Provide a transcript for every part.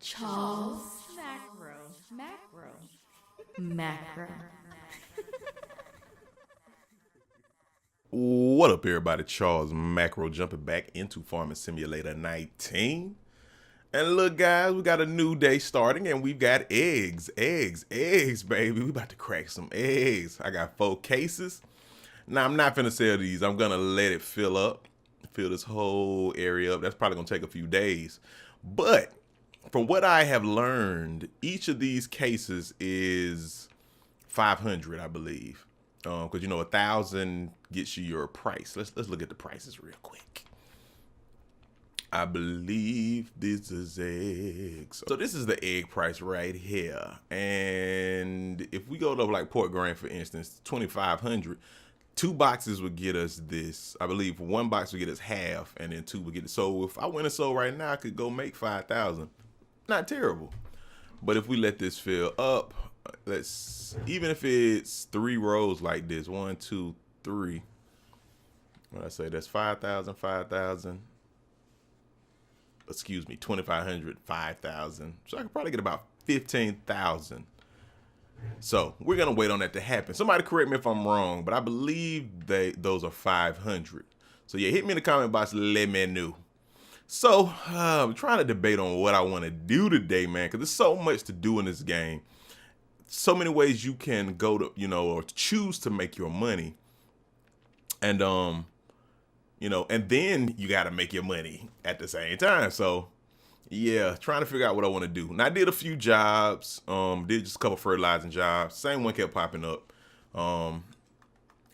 Charles Macro. What up, everybody? Charles Macro jumping back into Farming Simulator 19. And look, guys, we got a new day starting, and we've got eggs, baby. We about to crack some eggs. I got 4 cases. Now, I'm not finna sell these. I'm gonna let it fill up, fill this whole area up. That's probably gonna take a few days. But from what I have learned, each of these cases is 500, I believe. Because you know 1,000 gets you your price. Let's look at the prices real quick. I believe this is eggs. So this is the egg price right here. And if we go to like Port Grand, for instance, 2,500, 2 boxes would get us this. I believe 1 box would get us half, and then 2 would get it. So if I went and sold right now, I could go make 5,000. Not terrible. But if we let this fill up, even if it's 3 rows like this, 1, 2, 3. What I say, that's 5,000, 5,000. Excuse me, 2,500, 5,000. So I could probably get about 15,000. So we're gonna wait on that to happen. Somebody correct me if I'm wrong, but I believe those are 500. So yeah, hit me in the comment box, let me know. So I'm trying to debate on what I want to do today, man, because there's so much to do in this game. So many ways you can go to, or choose to make your money. And, and then you got to make your money at the same time. So, yeah, trying to figure out what I want to do. And I did a few jobs, did just a couple fertilizing jobs. Same one kept popping up.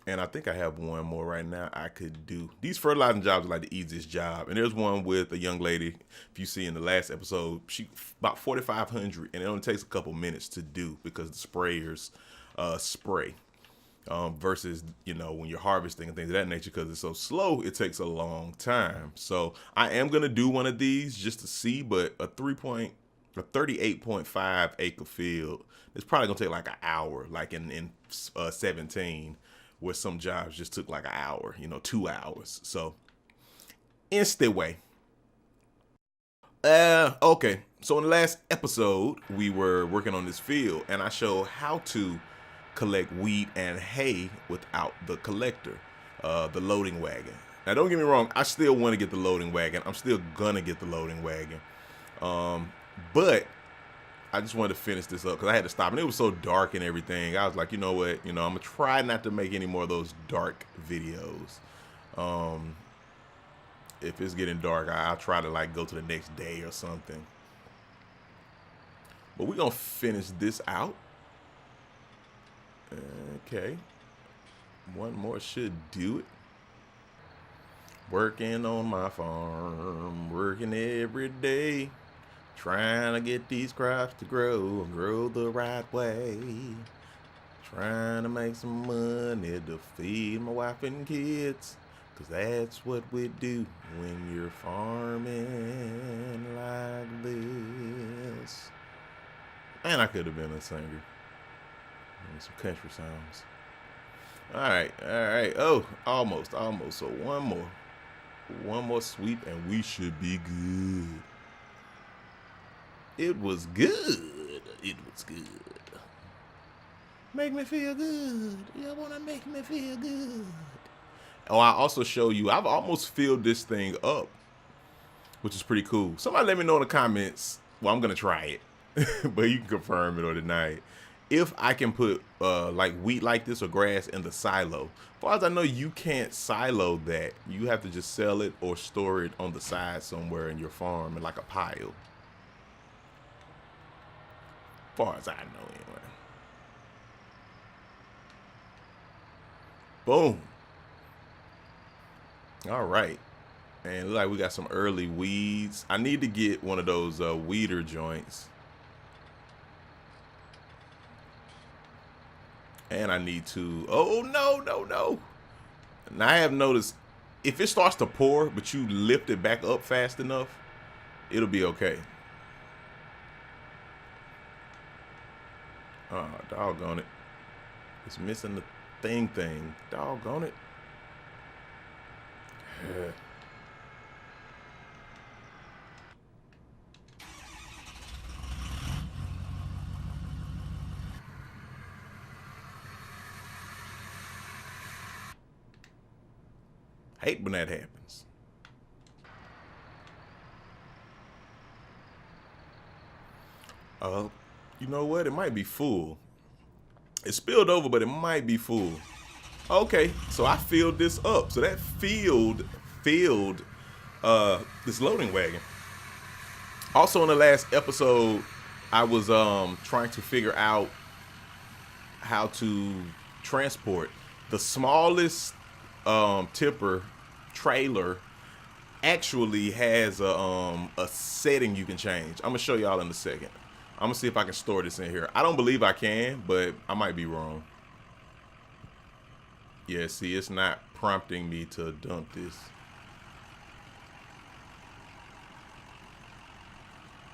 And I think I have one more right now I could do. These fertilizing jobs are like the easiest job. And there's one with a young lady, if you see in the last episode, she about 4,500, and it only takes a couple minutes to do because the sprayers spray. Versus, when you're harvesting and things of that nature, because it's so slow, it takes a long time. So I am going to do one of these just to see, but a 38.5 acre field, it's probably going to take like an hour, like in 17. Where some jobs just took like an hour, 2 hours. So, instant way. Okay. So in the last episode, we were working on this field, and I showed how to collect wheat and hay without the collector, the loading wagon. Now, don't get me wrong. I still want to get the loading wagon. I'm still gonna get the loading wagon. But I just wanted to finish this up because I had to stop, and it was so dark and everything. I was like, you know what? I'm gonna try not to make any more of those dark videos. If it's getting dark, I'll try to like go to the next day or something. But we're gonna finish this out. Okay, one more should do it. Working on my farm, working every day. Trying to get these crops to grow the right way. Trying to make some money to feed my wife and kids. Cause that's what we do when you're farming like this. And I could have been a singer. Some country songs. Alright. Oh, almost. So one more sweep and we should be good. It was good. Make me feel good. You wanna make me feel good. Oh, I also show you, I've almost filled this thing up, which is pretty cool. Somebody let me know in the comments. Well, I'm gonna try it, but you can confirm it or deny it. If I can put like wheat like this or grass in the silo. As far as I know, you can't silo that. You have to just sell it or store it on the side somewhere in your farm in like a pile. Far as I know, anyway. Boom. All right. And look like we got some early weeds. I need to get one of those weeder joints. And I need to, oh no. And I have noticed if it starts to pour, but you lift it back up fast enough, it'll be okay. Oh, doggone it. It's missing the thing. Doggone it. hate when that happens. You know what? It might be full. It spilled over, but it might be full. Okay, so I filled this up. So that filled this loading wagon. Also in the last episode, I was trying to figure out how to transport the smallest tipper trailer. Actually has a setting you can change. I'm gonna show y'all in a second. I'm gonna see if I can store this in here. I don't believe I can, but I might be wrong. Yeah, see, it's not prompting me to dump this.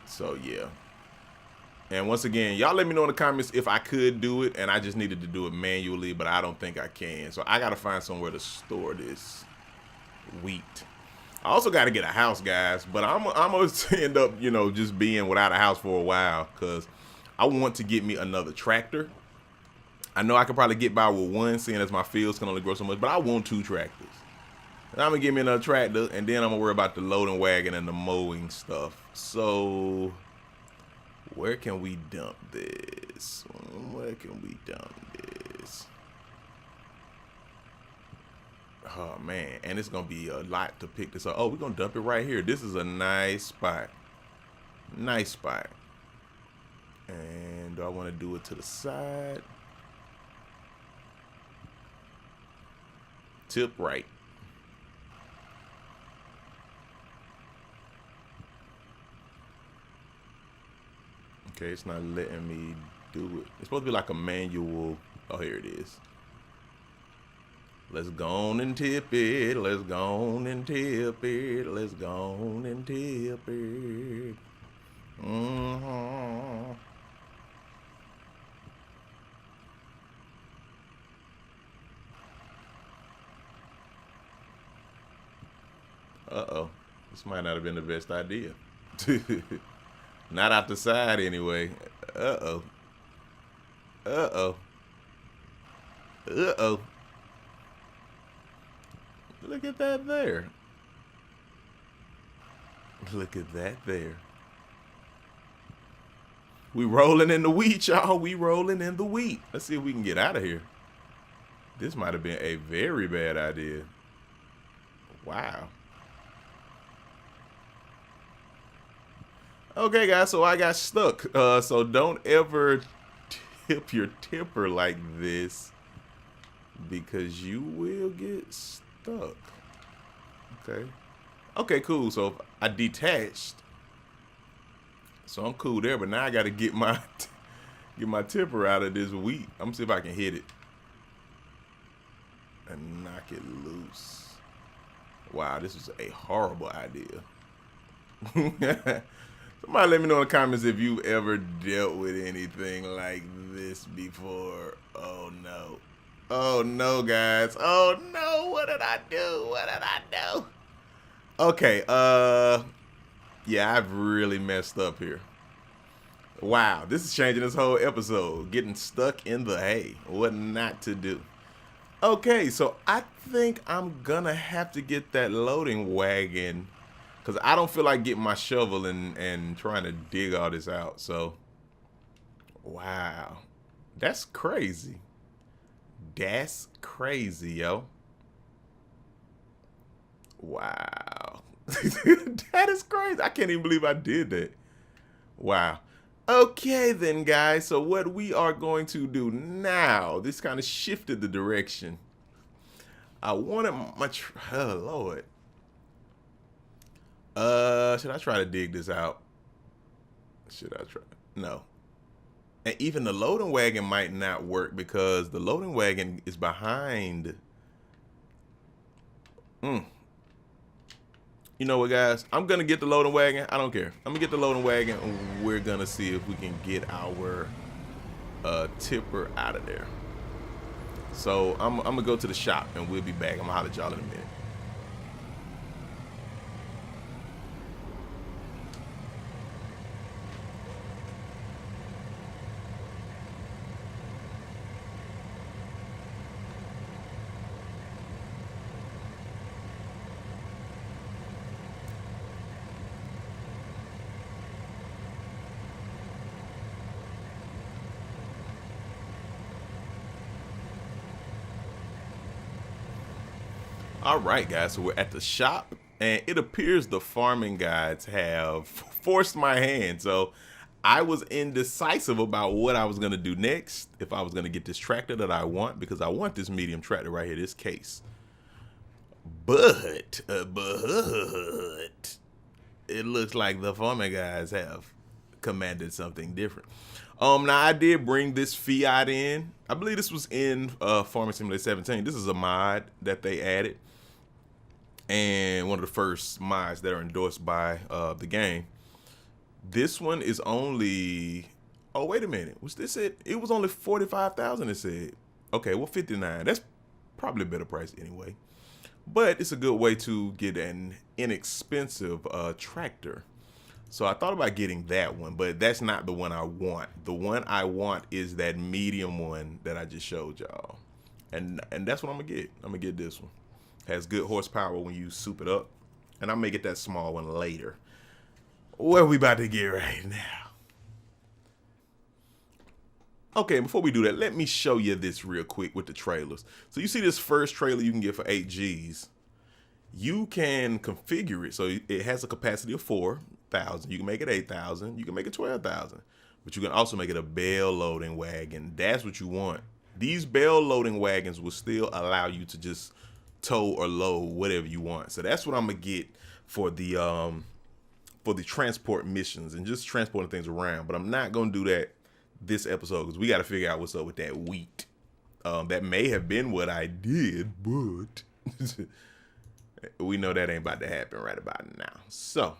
So yeah. And once again, y'all let me know in the comments if I could do it, and I just needed to do it manually, but I don't think I can. So I gotta find somewhere to store this wheat. I also got to get a house, guys, but I'm going to end up, you know, just being without a house for a while because I want to get me another tractor. I know I could probably get by with one, seeing as my fields can only grow so much, but I want 2 tractors. And I'm going to get me another tractor, and then I'm going to worry about the loading wagon and the mowing stuff. So, where can we dump this? Where can we dump this? Oh man, and it's gonna be a lot to pick this up. Oh, we're gonna dump it right here. This is a nice spot. Nice spot. And do I want to do it to the side? Tip right. Okay, it's not letting me do it. It's supposed to be like a manual. Oh, here it is. Let's go on and tip it. Let's go on and tip it. Let's go on and tip it. Uh-oh. This might not have been the best idea. Not out the side anyway. Uh-oh. Uh-oh. Uh-oh. Look at that there. Look at that there. We rolling in the wheat, y'all. We rolling in the wheat. Let's see if we can get out of here. This might have been a very bad idea. Wow. Okay, guys, so I got stuck. So don't ever tip your tipper like this because you will get stuck. Okay. Okay, cool. So I detached. So I'm cool there, but now I got to get my tipper out of this wheat. I'm gonna see if I can hit it and knock it loose. Wow, this is a horrible idea. Somebody let me know in the comments if you ever dealt with anything like this before. Oh no. Oh no, guys. Oh no, what did I do? What did I do? Okay, yeah, I've really messed up here. Wow, this is changing this whole episode. Getting stuck in the hay. What not to do. Okay, so I think I'm gonna have to get that loading wagon because I don't feel like getting my shovel and trying to dig all this out. So, wow, that's crazy. That's crazy, yo. Wow. That is crazy. I can't even believe I did that. Wow. Okay then, guys. So what we are going to do now, this kind of shifted the direction. I wanted my, oh Lord. Should I try to dig this out? Should I try? No. And even the loading wagon might not work because the loading wagon is behind. You know what, guys? I'm going to get the loading wagon. I don't care. I'm going to get the loading wagon, and we're going to see if we can get our tipper out of there. So I'm going to go to the shop, and we'll be back. I'm going to holler at y'all in a minute. All right, guys, so we're at the shop, and it appears the farming guides have forced my hand. So I was indecisive about what I was going to do next, if I was going to get this tractor that I want, because I want this medium tractor right here, this case. But it looks like the farming guys have commanded something different. Now I did bring this Fiat in. I believe this was in Farming Simulator 17. This is a mod that they added, and one of the first mods that are endorsed by the game. This one is only, oh wait a minute, was this it? It was only 45,000. It said. Okay, well 59. That's probably a better price anyway. But it's a good way to get an inexpensive tractor. So I thought about getting that one, but that's not the one I want. The one I want is that medium one that I just showed y'all. And that's what I'm gonna get. I'm gonna get this one. Has good horsepower when you soup it up. And I may get that small one later. What are we about to get right now? Okay, before we do that, let me show you this real quick with the trailers. So you see this first trailer you can get for 8 G's. You can configure it so it has a capacity of 4,000. You can make it 8,000. You can make it 12,000. But you can also make it a bale loading wagon. That's what you want. These bale loading wagons will still allow you to just tow or load whatever you want. So that's what I'm gonna get for the transport missions and just transporting things around. But I'm not gonna do that this episode because we got to figure out what's up with that wheat. That may have been what I did, but we know that ain't about to happen right about now. So,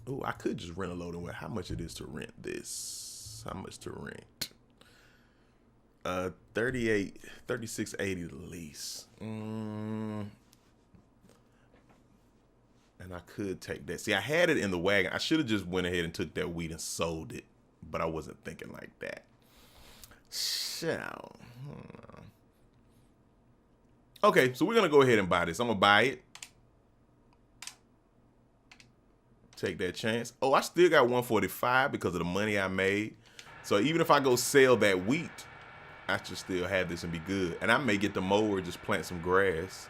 oh, I could just rent a loading wagon. How much it is to rent this? How much to rent? 36.80 to lease. And I could take that. See, I had it in the wagon. I should have just went ahead and took that wheat and sold it, but I wasn't thinking like that. So, okay, so we're gonna go ahead and buy this. I'm gonna buy it. Take that chance. Oh, I still got 145 because of the money I made. So even if I go sell that wheat, I should still have this and be good. And I may get the mower, just plant some grass.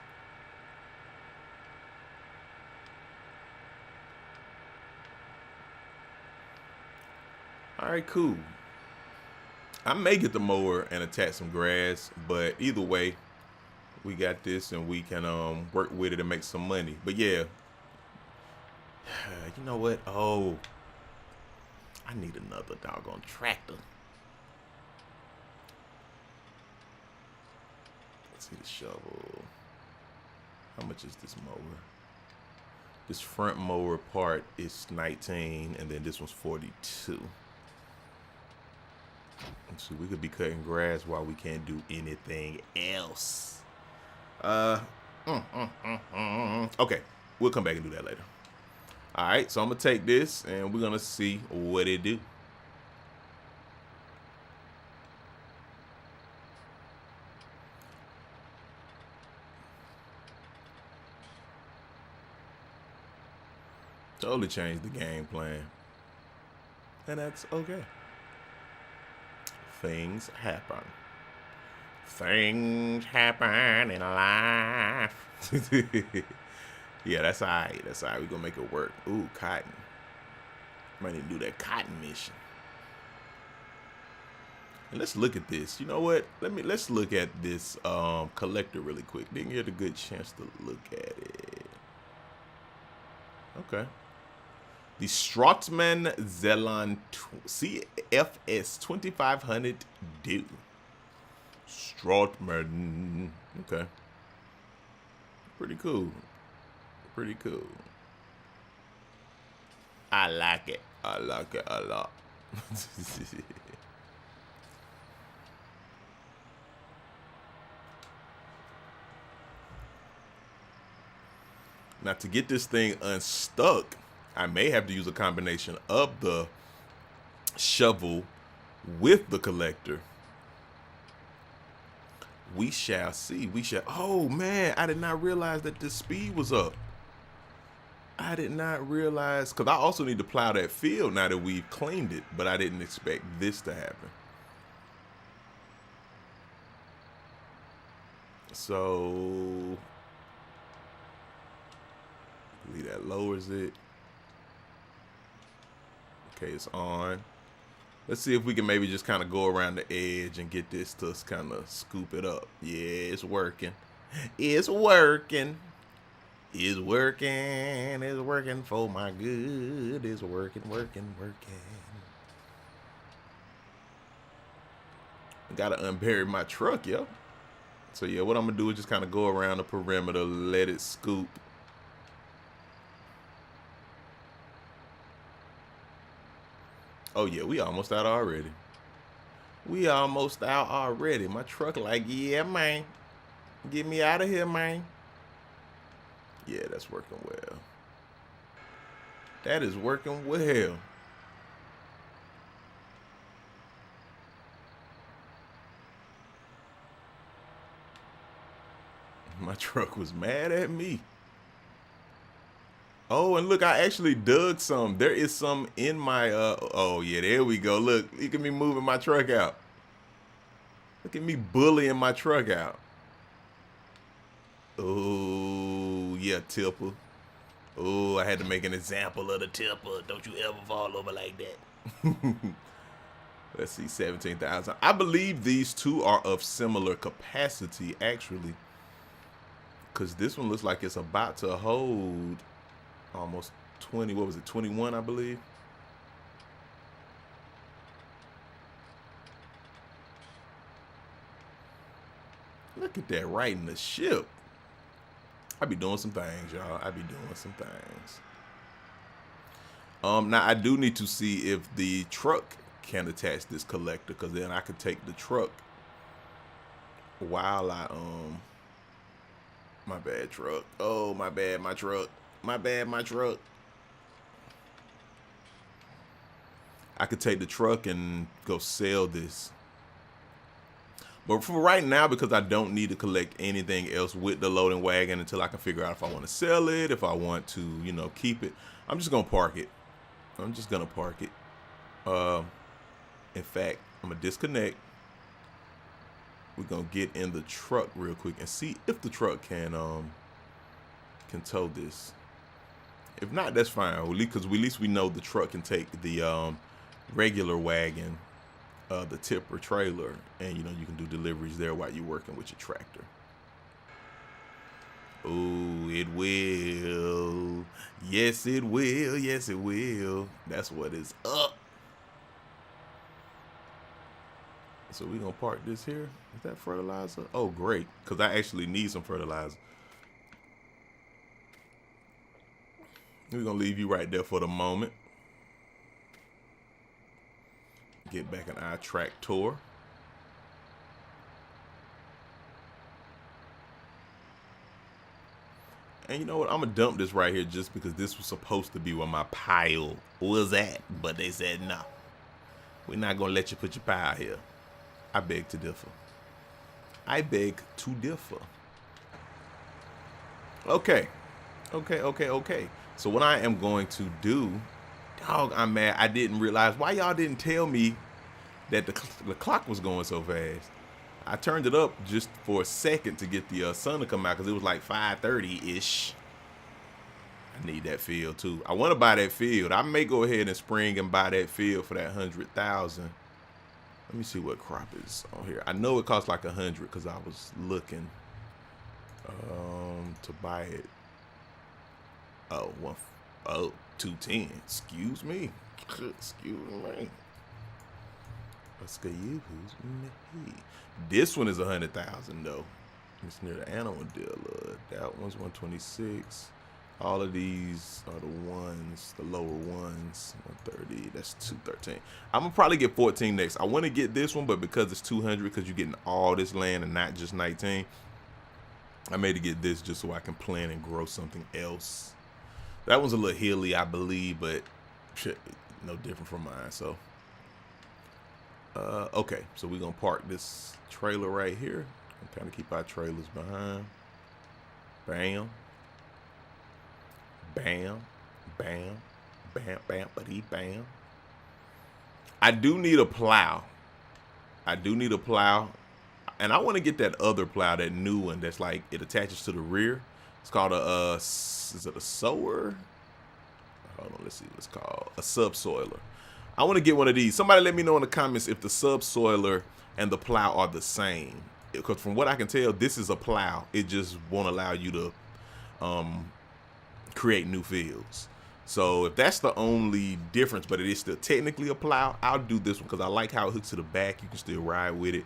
All right, cool. I may get the mower and attach some grass, but either way, we got this and we can work with it and make some money. But yeah, you know what? Oh, I need another doggone tractor. Let's see the shovel. How much is this mower? This front mower part is 19, and then this one's 42. So we could be cutting grass while we can't do anything else. Okay, we'll come back and do that later. All right, so I'm gonna take this and we're gonna see what it do. Totally changed the game plan, and that's okay. Things happen. Things happen in life. Yeah, that's all right. That's all right. We're going to make it work. Ooh, cotton. Might need to do that cotton mission. And let's look at this. You know what? Let's look at this collector really quick. Didn't get a good chance to look at it. Okay. The Strotman Zeland CFS 2500 do. Strotman. Okay. Pretty cool. Pretty cool. I like it. I like it a lot. Now to get this thing unstuck, I may have to use a combination of the shovel with the collector. We shall see. We shall. Oh man, I did not realize that the speed was up. I did not realize, because I also need to plow that field now that we've cleaned it, but I didn't expect this to happen. So I believe that lowers it. Okay, it's on. Let's see if we can maybe just kind of go around the edge and get this to kind of scoop it up. Yeah, it's working. It's working. It's working. It's working for my good. It's working, working, working. I gotta unbury my truck, yo. So yeah, what I'm gonna do is just kind of go around the perimeter, let it scoop. Oh yeah, we almost out already. We almost out already. My truck like, yeah, man. Get me out of here, man. Yeah, that's working well. That is working well. My truck was mad at me. Oh, and look, I actually dug some. There is some in my, oh yeah, there we go. Look, look at me moving my truck out. Look at me bullying my truck out. Oh, yeah, tipper. Oh, I had to make an example of the tipper. Don't you ever fall over like that. Let's see, 17,000. I believe these two are of similar capacity, actually. Because this one looks like it's about to hold almost 20, what was it, 21, I believe. Look at that, right in the ship. I be doing some things, y'all. I be doing some things. Now I do need to see if the truck can attach this collector, because then I could take the truck while I my bad, truck. Oh, my bad, my truck. My bad, my truck. I could take the truck and go sell this. But for right now, because I don't need to collect anything else with the loading wagon until I can figure out if I want to sell it, if I want to, you know, keep it, I'm just going to park it. I'm just going to park it. In fact, I'm going to disconnect. We're going to get in the truck real quick and see if the truck can tow this. If not, that's fine. Because at least we know the truck can take the regular wagon, the tipper trailer, and you know you can do deliveries there while you're working with your tractor. Oh, it will. Yes, it will. Yes, it will. That's what is up. So we're gonna park this here. Is that fertilizer? Oh, great, because I actually need some fertilizer. We're gonna leave you right there for the moment. Get back in our tractor. And you know what? I'm gonna dump this right here just because this was supposed to be where my pile was at. But they said, no, we're not gonna let you put your pile here. I beg to differ. I beg to differ. Okay. Okay. So what I am going to do, dog, I'm mad. I didn't realize why y'all didn't tell me that the clock was going so fast. I turned it up just for a second to get the sun to come out because it was like 5:30-ish. I need that field too. I want to buy that field. I may go ahead and spring and buy that field for that 100,000. Let me see what crop is on here. I know it costs like 100 because I was looking to buy it. Oh, 210. Excuse me. Excuse me. Excuse me. This one is 100,000 though. It's near the animal dealer. That one's 126. All of these are the ones, the lower ones. 130. That's 213. I'm gonna probably get 14 next. I want to get this one, but because it's 200, because you're getting all this land and not just 19, I made to get this just so I can plant and grow something else. That one's a little hilly, I believe, but shit, no different from mine. So, okay, so we're gonna park this trailer right here and kind of keep our trailers behind. Bam. Bam, bam, bam, bam, bam. I do need a plow. And I want to get that other plow, that new one that's like it attaches to the rear. It's called a is it a sower? Hold on, let's see what it's called. A subsoiler. I want to get one of these. Somebody let me know in the comments if the subsoiler and the plow are the same. Because from what I can tell, this is a plow. It just won't allow you to create new fields. So if that's the only difference, but it is still technically a plow, I'll do this one because I like how it hooks to the back. You can still ride with it.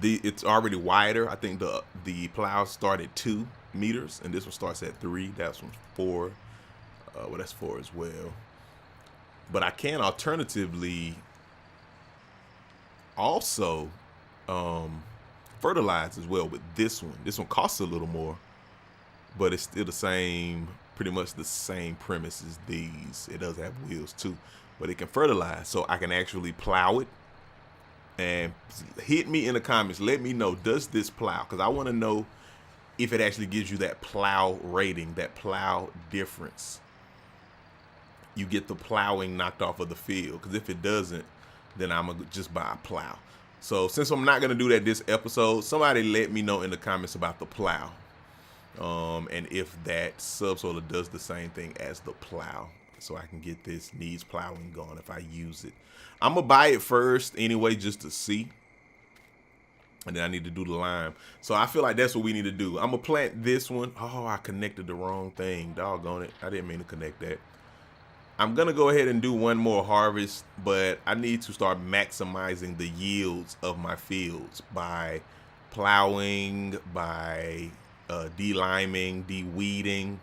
It's already wider. I think the plow start at 2 meters, and this one starts at 3. That's one 4. Well, that's 4 as well. But I can alternatively also fertilize as well with this one. This one costs a little more, but it's still the same, pretty much the same premise as these. It does have wheels too, but it can fertilize, so I can actually plow it. And hit me in the comments, let me know, does this plow? Because I want to know if it actually gives you that plow rating, that plow difference. You get the plowing knocked off of the field, because if it doesn't, then I'm gonna just buy a plow. So since I'm not gonna do that this episode, somebody let me know in the comments about the plow, and if that subsoiler does the same thing as the plow, so I can get this needs plowing going if I use it. I'm gonna buy it first anyway, just to see, and then I need to do the lime. So I feel like that's what we need to do. I'm gonna plant this one. Oh, I connected the wrong thing. Doggone it, I didn't mean to connect that. I'm gonna go ahead and do one more harvest, but I need to start maximizing the yields of my fields by plowing, by de-liming, de-weeding.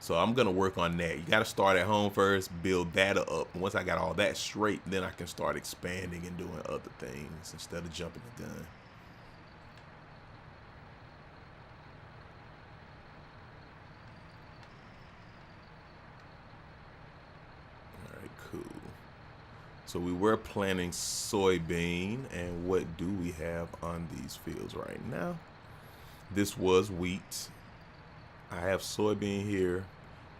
So I'm gonna work on that. You gotta start at home first, build that up. Once I got all that straight, then I can start expanding and doing other things instead of jumping the gun. Cool. So we were planting soybean, and what do we have on these fields right now? This was wheat. I have soybean here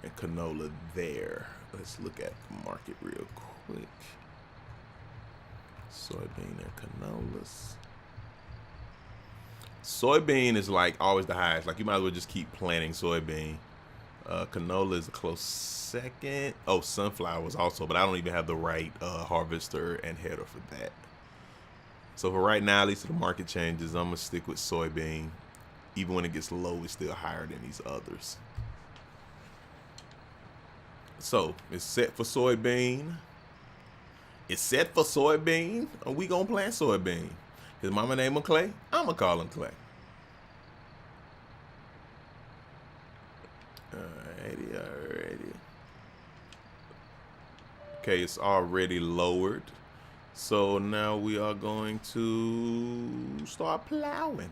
and canola there. Let's look at the market real quick. Soybean and canolas. Soybean is like always the highest. Like you might as well just keep planting soybean. Canola is a close second. Oh, sunflowers also, but I don't even have the right harvester and header for that. So for right now, at least if the market changes, I'm gonna stick with soybean. Even when it gets low, it's still higher than these others. So it's set for soybean. It's set for soybean. Are we gonna plant soybean? His mama name him Clay. I'm gonna call him Clay. Alrighty. Okay, it's already lowered. So now we are going to start plowing.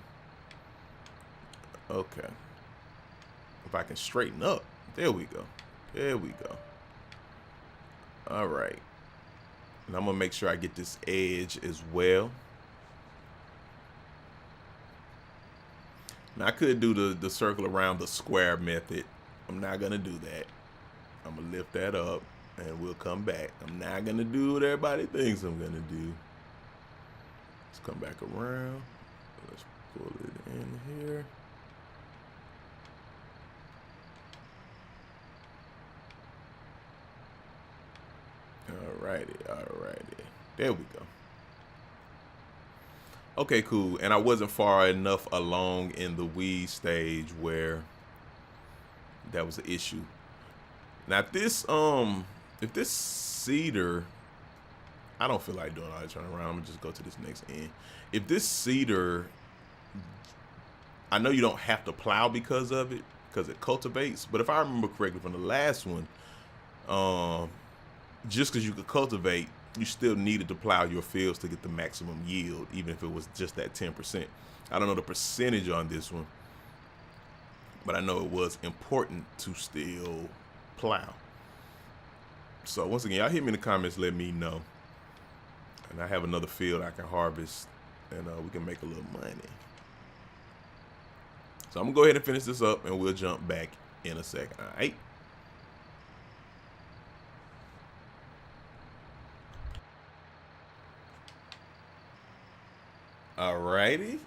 Okay. If I can straighten up. There we go. There we go. All right. And I'm going to make sure I get this edge as well. Now I could do the circle around the square method. I'm not going to do that. I'm going to lift that up and we'll come back. I'm not going to do what everybody thinks I'm going to do. Let's come back around. Let's pull it in here. Alrighty. There we go. Okay, cool. And I wasn't far enough along in the weed stage where that was an issue. Now if this cedar, I don't feel like doing all that turning around. I'm gonna just go to this next end. If this cedar, I know you don't have to plow because of it, because it cultivates, but if I remember correctly from the last one, just because you could cultivate, you still needed to plow your fields to get the maximum yield, even if it was just that 10%. I don't know the percentage on this one, but I know it was important to still plow. So once again, y'all hit me in the comments, let me know. And I have another field I can harvest, and we can make a little money. So I'm gonna go ahead and finish this up, and we'll jump back in a second. All right. Alrighty.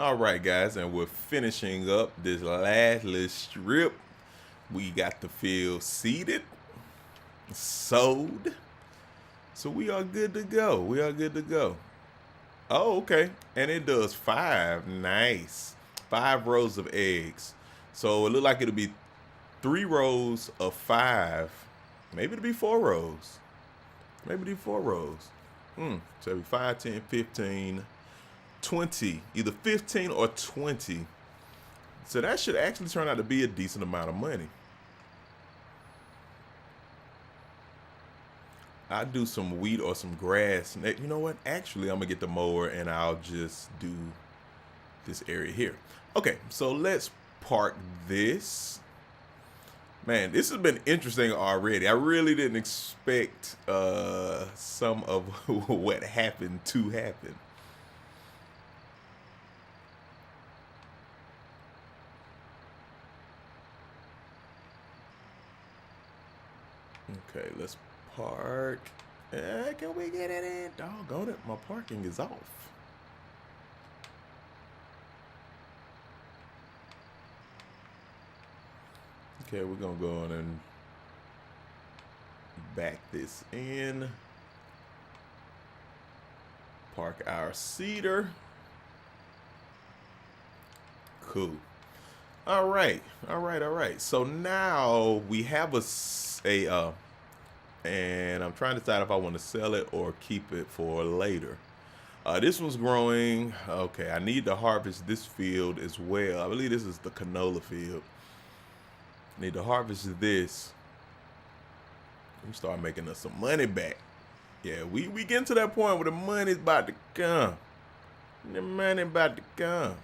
All right, guys, and we're finishing up this last little strip. We got the field seeded, sowed, so we are good to go. We are good to go. Oh, okay, and it does 5. Nice, 5 rows of eggs. So it looked like it'll be 3 rows of 5. Maybe it'll be 4 rows. Maybe it'll be 4 rows. So it'll be 5, 10, 15. 20, either 15 or 20. So that should actually turn out to be a decent amount of money. I'll do some wheat or some grass. You know what? Actually, I'm gonna get the mower and I'll just do this area here. Okay, so let's park this. Man, this has been interesting already. I really didn't expect some of what happened to happen. Okay, let's park. Can we get it in? Doggone it, my parking is off. Okay, we're gonna go on and back this in. Park our seeder. Cool. All right. So now we have and I'm trying to decide if I want to sell it or keep it for later. This one's growing. Okay, I need to harvest this field as well. I believe this is the canola field. Need to harvest this. We start making us some money back. Yeah, we getting to that point where the money's about to come. The money about to come.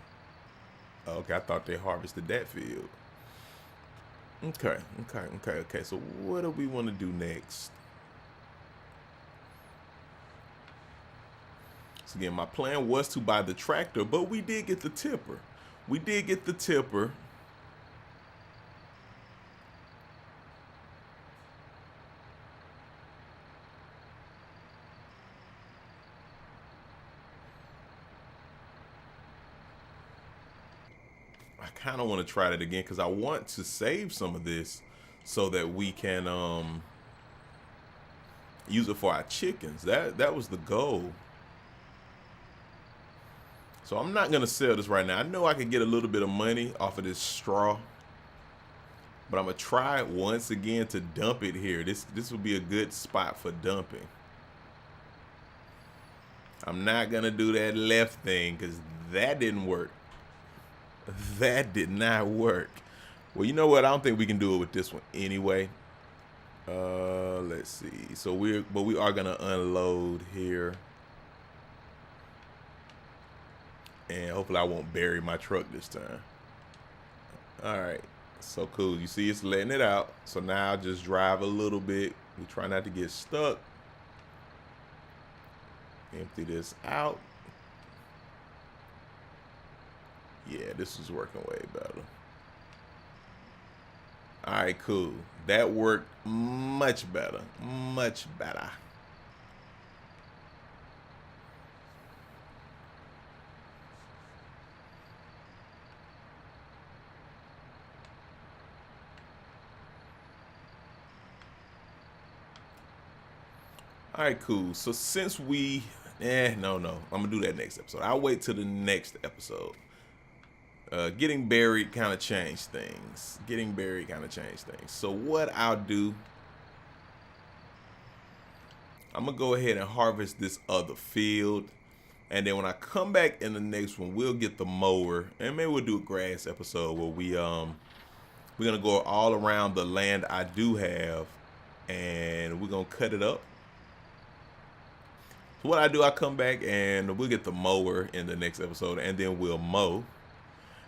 Okay, I thought they harvested that field. Okay. So what do we want to do next? So again, my plan was to buy the tractor, but we did get the tipper. I kind of want to try that again because I want to save some of this so that we can use it for our chickens. That was the goal. So I'm not gonna sell this right now. I know I can get a little bit of money off of this straw, but I'm gonna try it once again to dump it here. This would be a good spot for dumping. I'm not gonna do that left thing because that didn't work. That did not work. Well, you know what? I don't think we can do it with this one anyway. Let's see. So we are gonna unload here, and hopefully I won't bury my truck this time. All right. So cool. You see, it's letting it out. So now I'll just drive a little bit. We try not to get stuck. Empty this out. Yeah, this is working way better. All right, cool. That worked much better. Much better. All right, cool. So since we, no, I'm gonna do that next episode. I'll wait till the next episode. Getting buried kind of changed things. So what I'll do, I'm gonna go ahead and harvest this other field, and then when I come back in the next one, we'll get the mower, and maybe we'll do a grass episode where we're gonna go all around the land I do have, and we're gonna cut it up. So what I do, I come back and we'll get the mower in the next episode, and then we'll mow.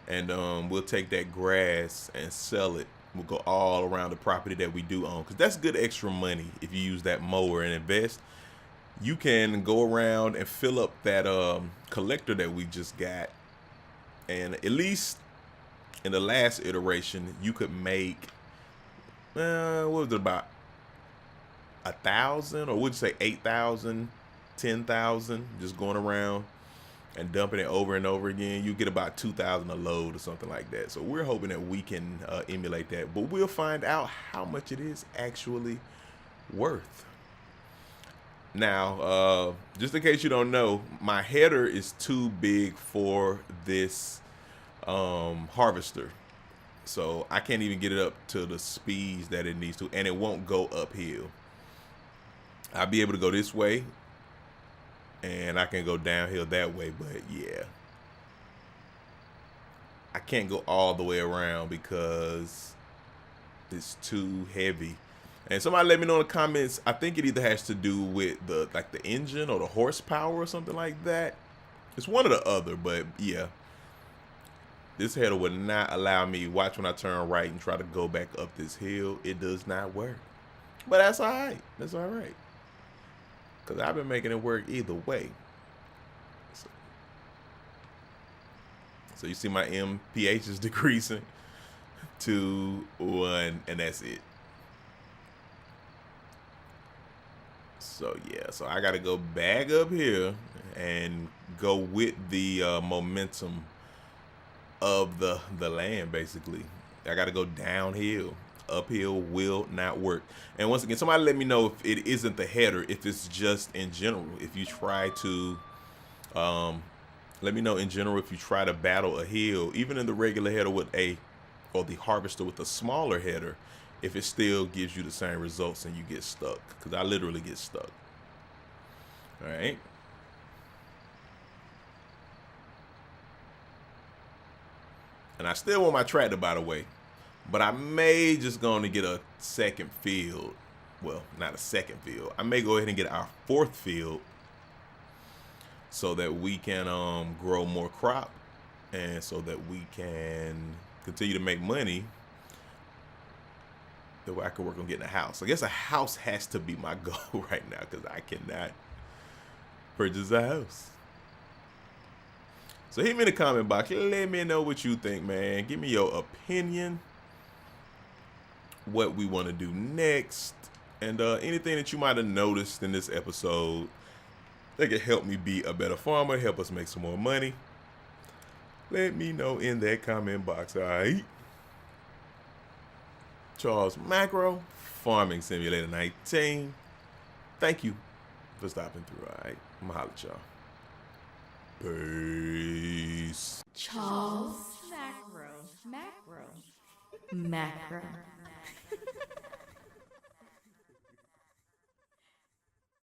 And we'll take that grass and sell it. We'll go all around the property that we do own, because that's good extra money. If you use that mower and invest, you can go around and fill up that collector that we just got. And at least in the last iteration, you could make what was it, about 1,000, or would you say 8,000, 10,000, just going around and dumping it over and over again, you get about 2,000 a load or something like that. So we're hoping that we can emulate that, but we'll find out how much it is actually worth. Now, just in case you don't know, my header is too big for this harvester. So I can't even get it up to the speeds that it needs to, and it won't go uphill. I'll be able to go this way, and I can go downhill that way, but yeah. I can't go all the way around because it's too heavy. And somebody let me know in the comments. I think it either has to do with the engine or the horsepower or something like that. It's one or the other, but yeah. This header would not allow me, watch when I turn right and try to go back up this hill. It does not work. But that's all right. That's all right. Because I've been making it work either way. So you see my MPH is decreasing to 1, and that's it. So yeah, so I gotta go back up here and go with the momentum of the land. Basically, I gotta go downhill. Uphill will not work. And once again, somebody let me know if it isn't the header, if it's just in general. If you try to let me know in general if you try to battle a hill, even in the regular header with or the harvester with a smaller header, if it still gives you the same results and you get stuck. Because I literally get stuck. All right. And I still want my tractor, by the way. But I may just go on to get a second field. Well, not a second field. I may go ahead and get our 4th field so that we can grow more crop and so that we can continue to make money. That way I can work on getting a house. I guess a house has to be my goal right now because I cannot purchase a house. So hit me in the comment box. Let me know what you think, man. Give me your opinion. What we want to do next. And anything that you might have noticed in this episode that could help me be a better farmer, help us make some more money. Let me know in that comment box, all right? Charles Macro, Farming Simulator 19. Thank you for stopping through, all right? I'm going to holler at y'all. Peace. Charles Macro.